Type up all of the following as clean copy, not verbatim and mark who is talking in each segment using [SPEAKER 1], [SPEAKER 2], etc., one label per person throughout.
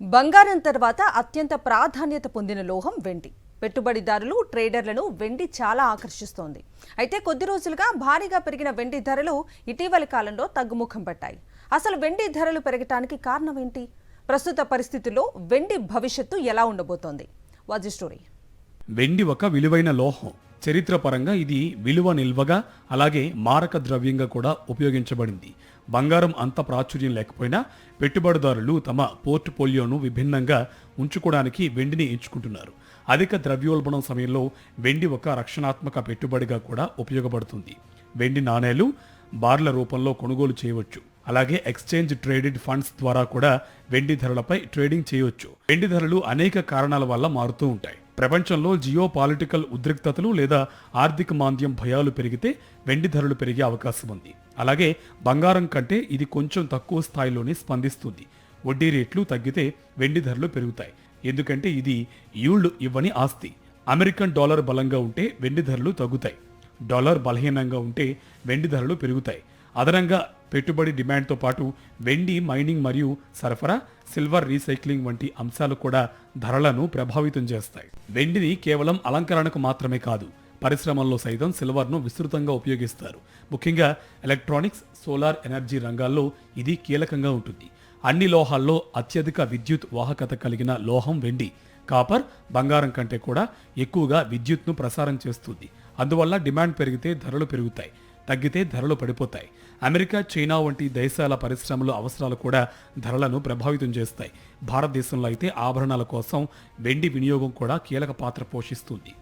[SPEAKER 1] బంగారం తర్వాత అత్యంత ప్రాధాన్యత పొందిన లోహం వెండి. పెట్టుబడిదారులు, ట్రేడర్లను వెండి చాలా ఆకర్షిస్తోంది. అయితే కొద్ది రోజులుగా భారీగా పెరిగిన వెండి ధరలు ఇటీవలి కాలంలో తగ్గుముఖం పట్టాయి. అసలు వెండి ధరలు పెరగటానికి కారణం ఏంటి? ప్రస్తుత పరిస్థితుల్లో వెండి భవిష్యత్తు ఎలా ఉండబోతోంది? Watch the story.
[SPEAKER 2] వెండి ఒక విలువైన లోహం. చరిత్రపరంగా ఇది విలువ నిల్వగా అలాగే మారక ద్రవ్యంగా కూడా ఉపయోగించబడింది. బంగారం అంత ప్రాచుర్యం లేకపోయినా పెట్టుబడిదారులు తమ పోర్ట్ఫోలియోను విభిన్నంగా ఉంచుకోవడానికి వెండిని ఎంచుకుంటున్నారు. అధిక ద్రవ్యోల్బణం సమయంలో వెండి ఒక రక్షణాత్మక పెట్టుబడిగా కూడా ఉపయోగపడుతుంది. వెండి నాణేలు బార్ల రూపంలో కొనుగోలు చేయవచ్చు. అలాగే ఎక్స్చేంజ్ ట్రేడెడ్ ఫండ్స్ ద్వారా కూడా వెండి ధరలపై ట్రేడింగ్ చేయవచ్చు. వెండి ధరలు అనేక కారణాల వల్ల మారుతూ ఉంటాయి. ప్రపంచంలో జియో పాలిటికల్ ఉద్రిక్తతలు లేదా ఆర్థిక మాంద్యం భయాలు పెరిగితే వెండి ధరలు పెరిగే అవకాశం ఉంది. అలాగే బంగారం కంటే ఇది కొంచెం తక్కువ స్థాయిలోనే స్పందిస్తుంది. వడ్డీ రేట్లు తగ్గితే వెండి ధరలు పెరుగుతాయి, ఎందుకంటే ఇది ఈల్డ్ ఇవ్వని ఆస్తి. అమెరికన్ డాలర్ బలంగా ఉంటే వెండి ధరలు తగ్గుతాయి. డాలర్ బలహీనంగా ఉంటే వెండి ధరలు పెరుగుతాయి. అదనంగా పెట్టుబడి డిమాండ్తో పాటు వెండి మైనింగ్ మరియు సరఫరా, సిల్వర్ రీసైక్లింగ్ వంటి అంశాలు కూడా ధరలను ప్రభావితం చేస్తాయి. వెండిని కేవలం అలంకరణకు మాత్రమే కాదు, పరిశ్రమల్లో సైతం సిల్వర్ను విస్తృతంగా ఉపయోగిస్తారు. ముఖ్యంగా ఎలక్ట్రానిక్స్, సోలార్ ఎనర్జీ రంగాల్లో ఇది కీలకంగా ఉంటుంది. అన్ని లోహాల్లో అత్యధిక విద్యుత్ వాహకత కలిగిన లోహం వెండి. కాపర్ బంగారం కంటే కూడా ఎక్కువగా విద్యుత్ను ప్రసారం చేస్తుంది. అందువల్ల డిమాండ్ పెరిగితే ధరలు పెరుగుతాయి, తగ్గితే ధరలు పడిపోతాయి. అమెరికా, చైనా వంటి దేశాల పరిశ్రమల అవసరాలు కూడా ధరలను ప్రభావితం చేస్తాయి. భారతదేశంలో అయితే ఆభరణాల కోసం వెండి వినియోగం కూడా కీలక పాత్ర పోషిస్తుంది.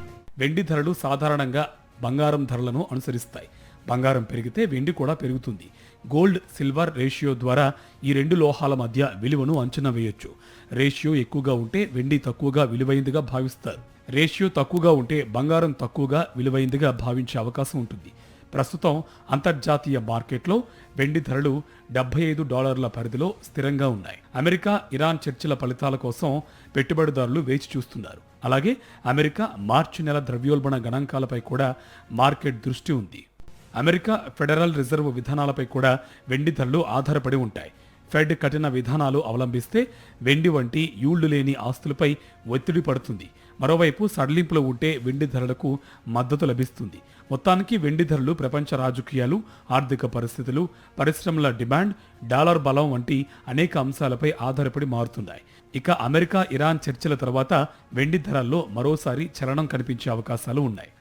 [SPEAKER 2] వెండి ధరలు సాధారణంగా బంగారం ధరలను అనుసరిస్తాయి. బంగారం పెరిగితే వెండి కూడా పెరుగుతుంది. గోల్డ్ సిల్వర్ రేషియో ద్వారా ఈ రెండు లోహాల మధ్య విలువను అంచనా వేయొచ్చు. రేషియో ఎక్కువగా ఉంటే వెండి తక్కువగా విలువైందిగా భావిస్తారు. రేషియో తక్కువగా ఉంటే బంగారం తక్కువగా విలువైందిగా భావించే అవకాశం ఉంటుంది. ప్రస్తుతం అంతర్జాతీయ మార్కెట్లో వెండి ధరలు $75 పరిధిలో స్థిరంగా ఉన్నాయి. అమెరికా, ఇరాన్ చర్చల ఫలితాల కోసం పెట్టుబడిదారులు వేచి చూస్తున్నారు. అలాగే అమెరికా మార్చి నెల ద్రవ్యోల్బణ గణాంకాలపై కూడా మార్కెట్ దృష్టి ఉంది. అమెరికా ఫెడరల్ రిజర్వ్ విధానాలపై కూడా వెండి ధరలు ఆధారపడి ఉంటాయి. ఫెడ్ కఠిన విధానాలు అవలంబిస్తే వెండి వంటి ఈల్డ్ లేని ఆస్తులపై ఒత్తిడి పడుతుంది. మరోవైపు సడలింపులు ఉంటే వెండి ధరలకు మద్దతు లభిస్తుంది. మొత్తానికి వెండి ధరలు ప్రపంచ రాజకీయాలు, ఆర్థిక పరిస్థితులు, పరిశ్రమల డిమాండ్, డాలర్ బలం వంటి అనేక అంశాలపై ఆధారపడి మారుతున్నాయి. ఇక అమెరికా, ఇరాన్ చర్చల తర్వాత వెండి ధరల్లో మరోసారి చలనం కనిపించే అవకాశాలు ఉన్నాయి.